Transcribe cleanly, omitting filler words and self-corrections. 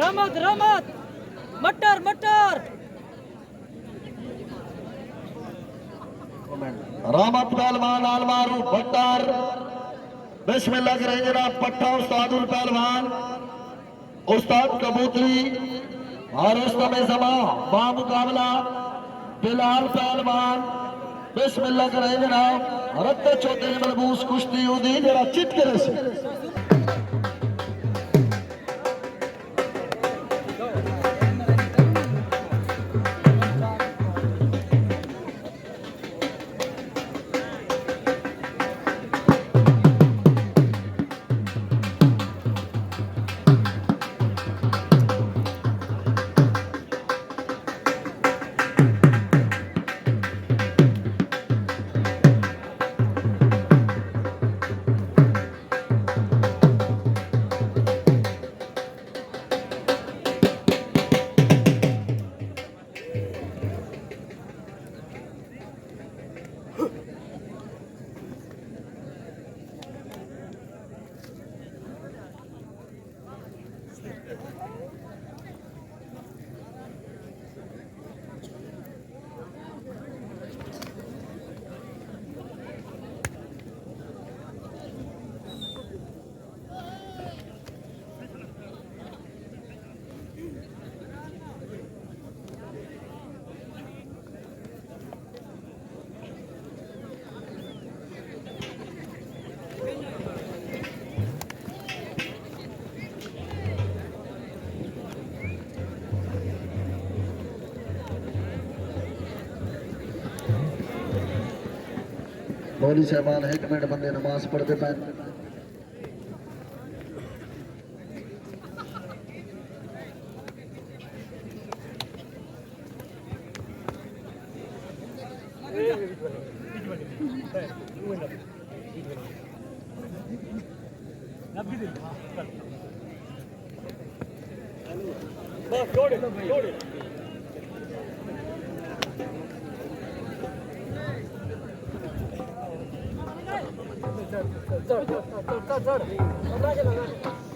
रमत रमत मटर मटर रामत पहलवान आलमारू भट्टार बिस्मिल्लाह करें जनाब पट्टा उस्तादुल पहलवान उस्ताद कबूतरी और उस्तम जमा बामुकाबला बिलाल पहलवान बिस्मिल्लाह करें जनाब रत्ते चौथे मलबूस कुश्ती उदी जरा चिट करे से मौली साहबान एक मिनट बंदे नमाज पढ़ते पे चढ़